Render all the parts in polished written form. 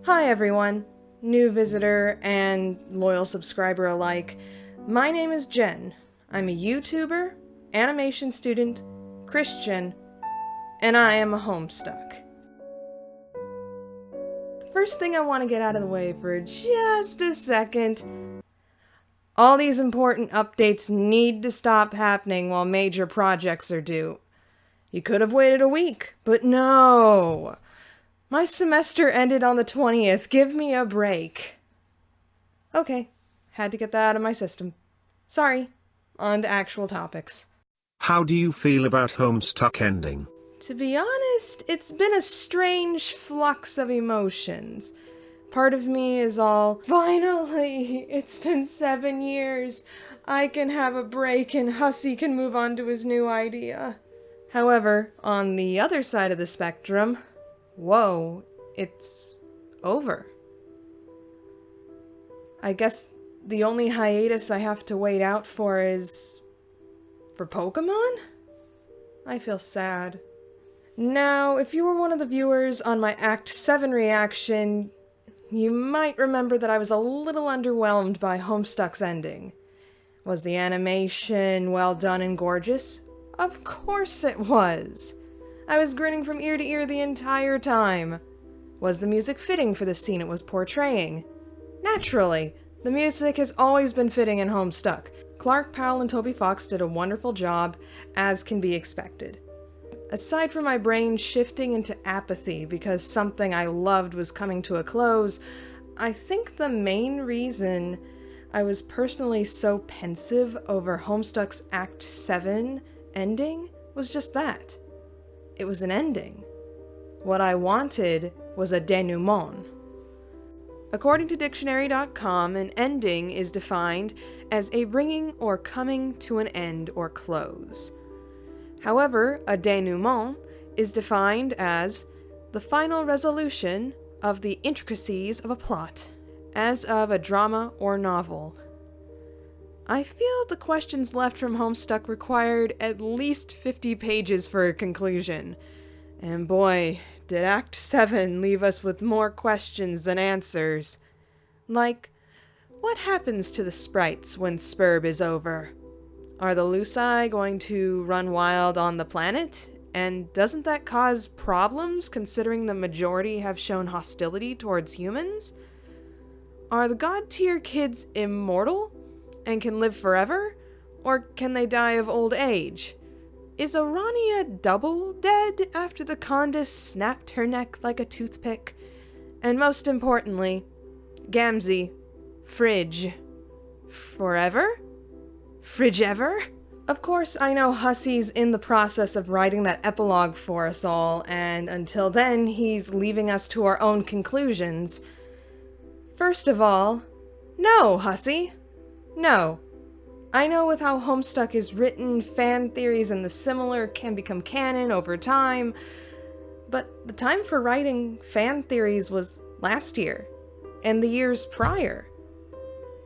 Hi everyone, new visitor and loyal subscriber alike. My name is Jen. I'm a YouTuber, animation student, Christian, and I am a Homestuck. First thing I want to get out of the way for just a second. All these important updates need to stop happening while major projects are due. You could have waited a week, but no! My semester ended on the 20th. Give me a break. Okay, had to get that out of my system. Sorry, on to actual topics. How do you feel about Homestuck Ending? To be honest, it's been a strange flux of emotions. Part of me is all, finally, it's been 7 years. I can have a break and Hussy can move on to his new idea. However, on the other side of the spectrum, whoa, it's over. I guess the only hiatus I have to wait out for is for Pokemon? I feel sad. Now, if you were one of the viewers on my Act 7 reaction, you might remember that I was a little underwhelmed by Homestuck's ending. Was the animation well done and gorgeous? Of course it was! I was grinning from ear to ear the entire time. Was the music fitting for the scene it was portraying? Naturally, the music has always been fitting in Homestuck. Clark Powell and Toby Fox did a wonderful job, as can be expected. Aside from my brain shifting into apathy because something I loved was coming to a close, I think the main reason I was personally so pensive over Homestuck's Act 7 ending was just that. It was an ending. What I wanted was a denouement. According to dictionary.com, an ending is defined as a bringing or coming to an end or close. However, a denouement is defined as the final resolution of the intricacies of a plot, as of a drama or novel. I feel the questions left from Homestuck required at least 50 pages for a conclusion. And boy, did Act 7 leave us with more questions than answers. Like, what happens to the sprites when Spurb is over? Are the Luci going to run wild on the planet? And doesn't that cause problems considering the majority have shown hostility towards humans? Are the God-tier kids immortal and can live forever? Or can they die of old age? Is Arania double dead after the Condis snapped her neck like a toothpick? And most importantly, Gamzee, Fridge. Forever? Fridge ever? Of course, I know Hussy's in the process of writing that epilogue for us all, and until then, he's leaving us to our own conclusions. First of all, no, Hussy. No. I know with how Homestuck is written, fan theories and the similar can become canon over time, but the time for writing fan theories was last year, and the years prior.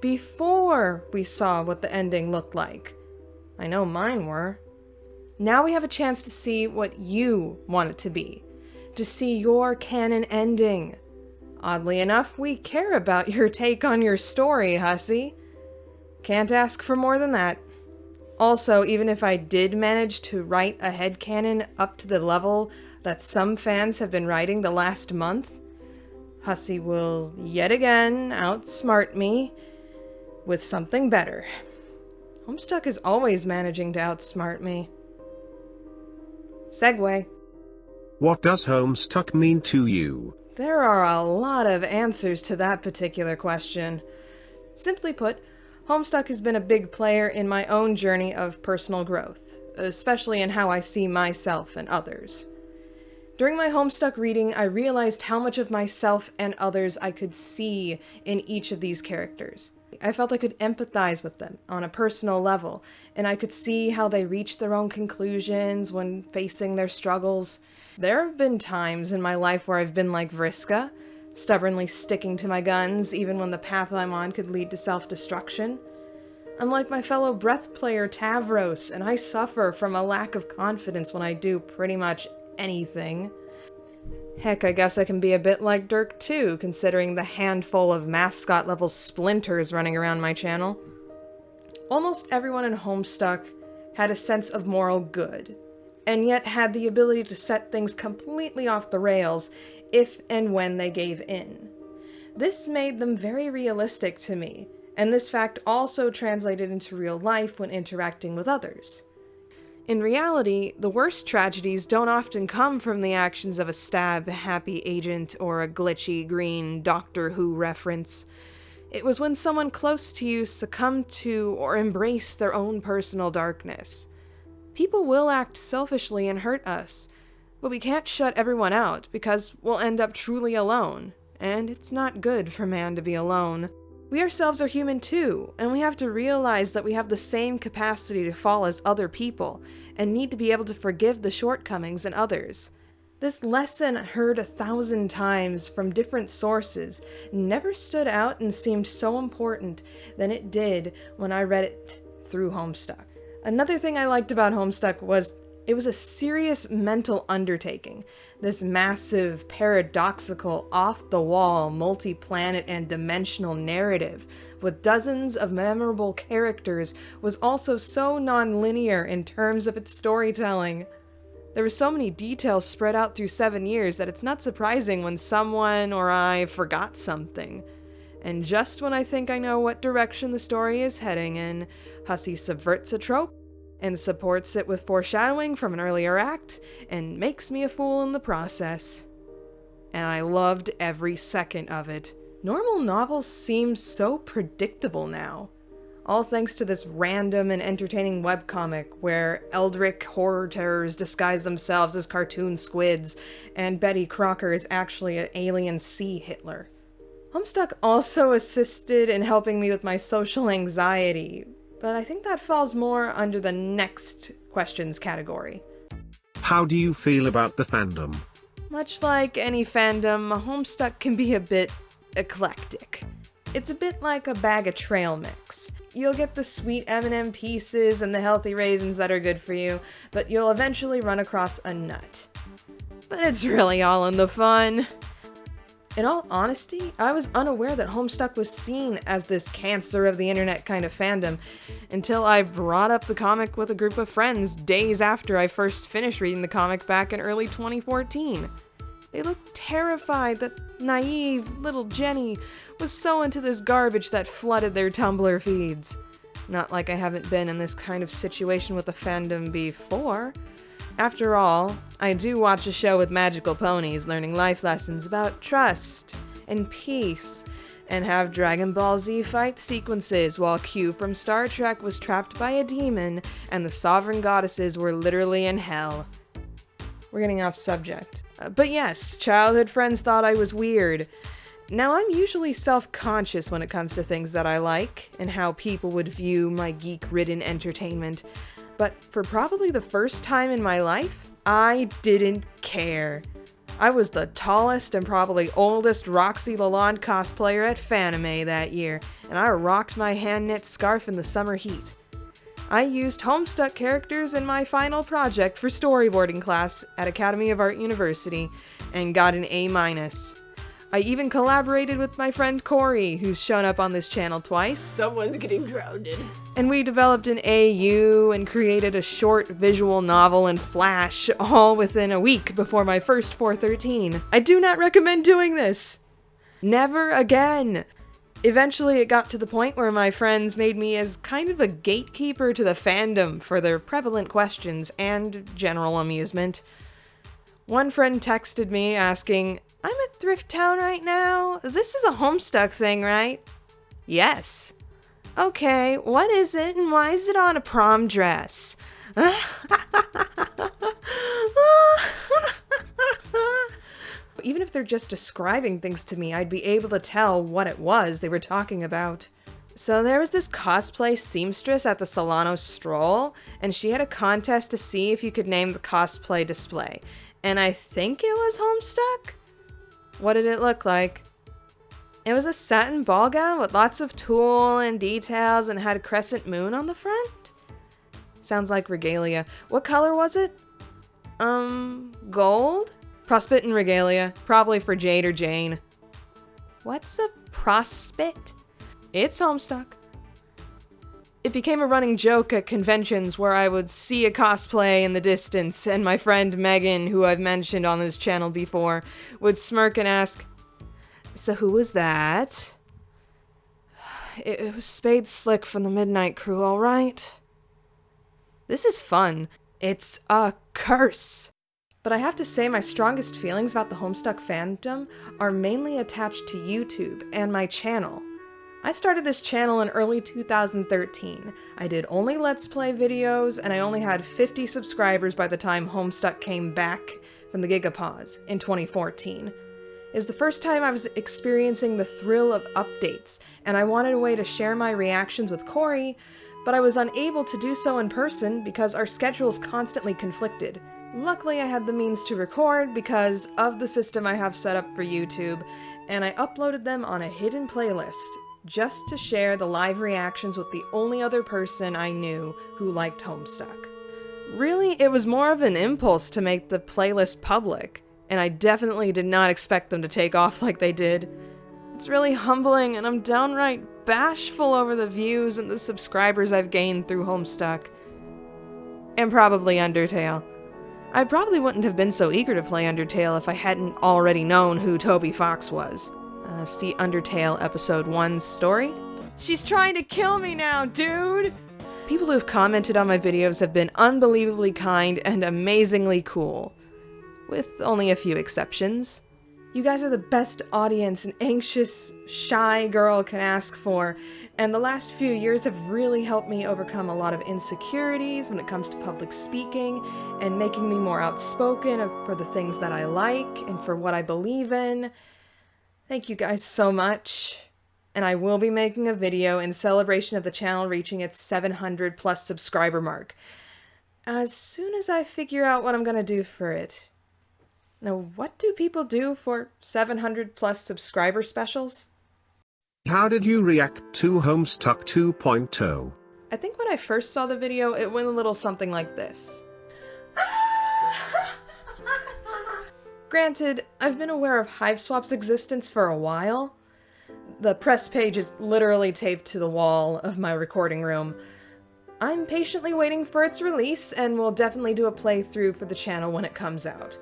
Before we saw what the ending looked like. I know mine were. Now we have a chance to see what you want it to be. To see your canon ending. Oddly enough, we care about your take on your story, Hussy. Can't ask for more than that. Also, even if I did manage to write a headcanon up to the level that some fans have been writing the last month, Hussy will yet again outsmart me with something better. Homestuck is always managing to outsmart me. Segue. What does Homestuck mean to you? There are a lot of answers to that particular question. Simply put, Homestuck has been a big player in my own journey of personal growth, especially in how I see myself and others. During my Homestuck reading, I realized how much of myself and others I could see in each of these characters. I felt I could empathize with them on a personal level, and I could see how they reached their own conclusions when facing their struggles. There have been times in my life where I've been like Vriska, stubbornly sticking to my guns even when the path I'm on could lead to self-destruction. I'm like my fellow breath player Tavros, and I suffer from a lack of confidence when I do pretty much anything. Heck, I guess I can be a bit like Dirk too, considering the handful of mascot-level splinters running around my channel. Almost everyone in Homestuck had a sense of moral good, and yet had the ability to set things completely off the rails if and when they gave in. This made them very realistic to me, and this fact also translated into real life when interacting with others. In reality, the worst tragedies don't often come from the actions of a stab-happy agent or a glitchy green Doctor Who reference. It was when someone close to you succumbed to or embraced their own personal darkness. People will act selfishly and hurt us, but we can't shut everyone out because we'll end up truly alone, and it's not good for man to be alone. We ourselves are human too, and we have to realize that we have the same capacity to fall as other people, and need to be able to forgive the shortcomings in others. This lesson, heard 1,000 times from different sources, never stood out and seemed so important than it did when I read it through Homestuck. Another thing I liked about Homestuck was it was a serious mental undertaking. This massive, paradoxical, off-the-wall, multi-planet and dimensional narrative with dozens of memorable characters was also so non-linear in terms of its storytelling. There were so many details spread out through 7 years that it's not surprising when someone or I forgot something. And just when I think I know what direction the story is heading in, Hussey subverts a trope and supports it with foreshadowing from an earlier act, and makes me a fool in the process. And I loved every second of it. Normal novels seem so predictable now. All thanks to this random and entertaining webcomic where Eldritch horror terrors disguise themselves as cartoon squids, and Betty Crocker is actually an alien sea Hitler. Homestuck also assisted in helping me with my social anxiety, but I think that falls more under the next questions category. How do you feel about the fandom? Much like any fandom, Homestuck can be a bit eclectic. It's a bit like a bag of trail mix. You'll get the sweet M&M pieces and the healthy raisins that are good for you, but you'll eventually run across a nut. But it's really all in the fun. In all honesty, I was unaware that Homestuck was seen as this cancer of the internet kind of fandom until I brought up the comic with a group of friends days after I first finished reading the comic back in early 2014. They looked terrified that naive little Jenny was so into this garbage that flooded their Tumblr feeds. Not like I haven't been in this kind of situation with a fandom before. After all, I do watch a show with magical ponies learning life lessons about trust and peace, and have Dragon Ball Z fight sequences while Q from Star Trek was trapped by a demon and the sovereign goddesses were literally in hell. We're getting off subject. But yes, childhood friends thought I was weird. Now, I'm usually self-conscious when it comes to things that I like and how people would view my geek-ridden entertainment. But for probably the first time in my life, I didn't care. I was the tallest and probably oldest Roxy Lalonde cosplayer at Fandom that year, and I rocked my hand-knit scarf in the summer heat. I used Homestuck characters in my final project for storyboarding class at Academy of Art University, and got an A-. I even collaborated with my friend Corey, who's shown up on this channel twice. Someone's getting grounded. And we developed an AU and created a short visual novel in Flash, all within a week before my first 413. I do not recommend doing this! Never again! Eventually it got to the point where my friends made me as kind of a gatekeeper to the fandom for their prevalent questions and general amusement. One friend texted me asking, "I'm at Thrift Town right now. This is a Homestuck thing, right?" "Yes." "Okay, what is it and why is it on a prom dress?" Even if they're just describing things to me, I'd be able to tell what it was they were talking about. So there was this cosplay seamstress at the Solano Stroll, and she had a contest to see if you could name the cosplay display. And I think it was Homestuck? What did it look like? It was a satin ball gown with lots of tulle and details and had a crescent moon on the front? Sounds like regalia. What color was it? Gold? Prospect and regalia, probably for Jade or Jane. What's a prospect? It's Homestuck. It became a running joke at conventions where I would see a cosplay in the distance, and my friend Megan, who I've mentioned on this channel before, would smirk and ask, "So who was that?" It was Spade Slick from the Midnight Crew, alright? This is fun. It's a curse. But I have to say my strongest feelings about the Homestuck fandom are mainly attached to YouTube and my channel. I started this channel in early 2013. I did only Let's Play videos, and I only had 50 subscribers by the time Homestuck came back from the Gigapause in 2014. It was the first time I was experiencing the thrill of updates, and I wanted a way to share my reactions with Corey, but I was unable to do so in person because our schedules constantly conflicted. Luckily, I had the means to record because of the system I have set up for YouTube, and I uploaded them on a hidden playlist, just to share the live reactions with the only other person I knew who liked Homestuck. Really, it was more of an impulse to make the playlist public, and I definitely did not expect them to take off like they did. It's really humbling, and I'm downright bashful over the views and the subscribers I've gained through Homestuck. And probably Undertale. I probably wouldn't have been so eager to play Undertale if I hadn't already known who Toby Fox was. See Undertale Episode 1's story? She's trying to kill me now, dude! People who have commented on my videos have been unbelievably kind and amazingly cool. With only a few exceptions. You guys are the best audience an anxious, shy girl can ask for, and the last few years have really helped me overcome a lot of insecurities when it comes to public speaking, and making me more outspoken for the things that I like and for what I believe in. Thank you guys so much. And I will be making a video in celebration of the channel reaching its 700 plus subscriber mark, as soon as I figure out what I'm gonna do for it. Now, what do people do for 700 plus subscriber specials? How did you react to Homestuck 2.0? I think when I first saw the video, it went a little something like this. Granted, I've been aware of Hiveswap's existence for a while. The press page is literally taped to the wall of my recording room. I'm patiently waiting for its release, and will definitely do a playthrough for the channel when it comes out.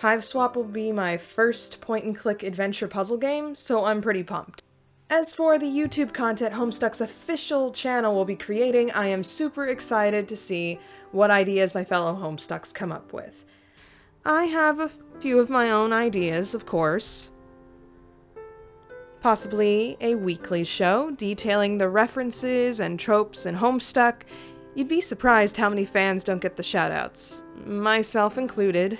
Hiveswap will be my first point-and-click adventure puzzle game, so I'm pretty pumped. As for the YouTube content Homestuck's official channel will be creating, I am super excited to see what ideas my fellow Homestucks come up with. I have a few of my own ideas, of course. Possibly a weekly show detailing the references and tropes in Homestuck. You'd be surprised how many fans don't get the shoutouts, myself included.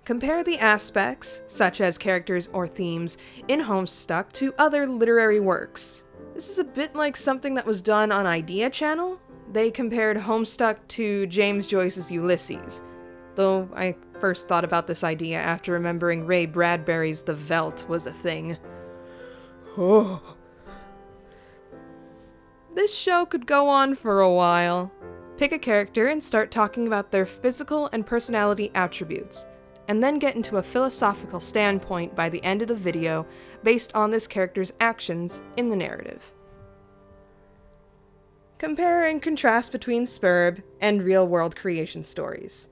Compare the aspects, such as characters or themes, in Homestuck to other literary works. This is a bit like something that was done on Idea Channel. They compared Homestuck to James Joyce's Ulysses, though I first thought about this idea after remembering Ray Bradbury's The Veldt was a thing. Oh. This show could go on for a while. Pick a character and start talking about their physical and personality attributes, and then get into a philosophical standpoint by the end of the video based on this character's actions in the narrative. Compare and contrast between Spurb and real-world creation stories.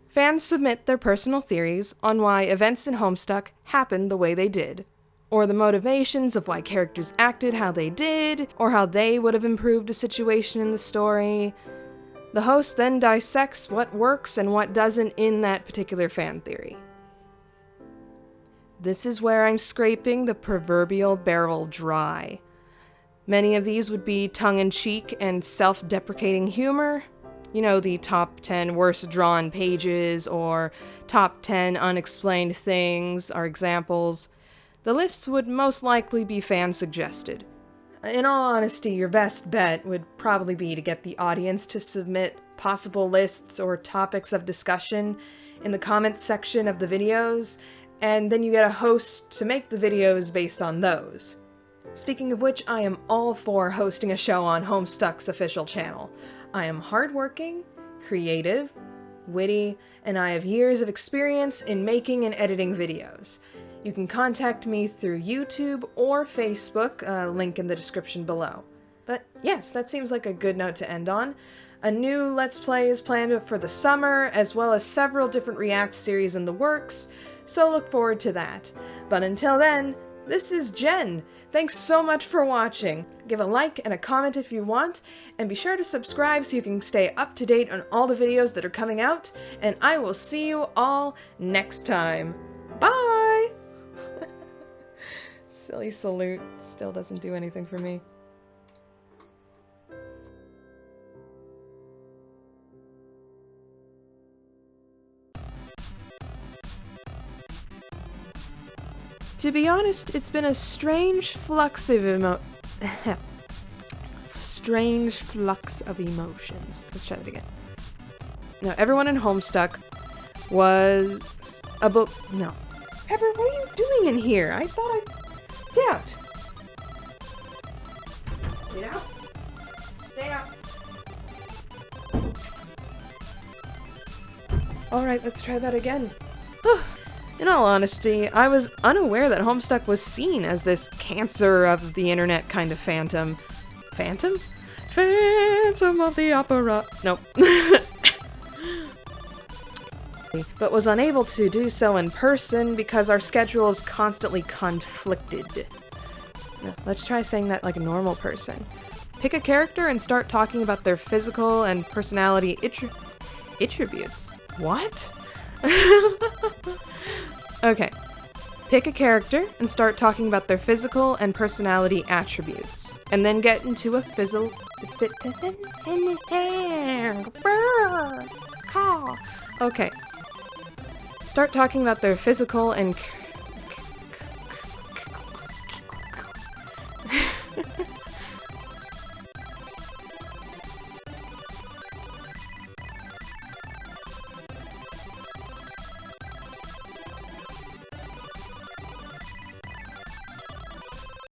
Fans submit their personal theories on why events in Homestuck happened the way they did, or the motivations of why characters acted how they did, or how they would have improved a situation in the story. The host then dissects what works and what doesn't in that particular fan theory. This is where I'm scraping the proverbial barrel dry. Many of these would be tongue-in-cheek and self-deprecating humor. You know, the top 10 worst drawn pages or top 10 unexplained things are examples. The lists would most likely be fan-suggested. In all honesty, your best bet would probably be to get the audience to submit possible lists or topics of discussion in the comments section of the videos, and then you get a host to make the videos based on those. Speaking of which, I am all for hosting a show on Homestuck's official channel. I am hardworking, creative, witty, and I have years of experience in making and editing videos. You can contact me through YouTube or Facebook, link in the description below. But yes, that seems like a good note to end on. A new Let's Play is planned for the summer, as well as several different React series in the works, so look forward to that. But until then, this is Jen. Thanks so much for watching. Give a like and a comment if you want, and be sure to subscribe so you can stay up to date on all the videos that are coming out, and I will see you all next time. Bye! Silly salute. Still doesn't do anything for me. To be honest, it's been a strange flux of strange flux of emotions. Let's try that again. Now, everyone in Homestuck was no. Pepper, what are you doing in here? I thought Get out! Get out! Stay out! Alright, let's try that again. In all honesty, I was unaware that Homestuck was seen as this cancer of the internet kind of phantom. Phantom? Phantom of the Opera. Nope. But was unable to do so in person because our schedules constantly conflicted. Now, let's try saying that like a normal person. Pick a character and start talking about their physical and personality attributes. What? Okay. Pick a character and start talking about their physical and personality attributes. And then get into a fizzle. Okay. Start talking about their physical and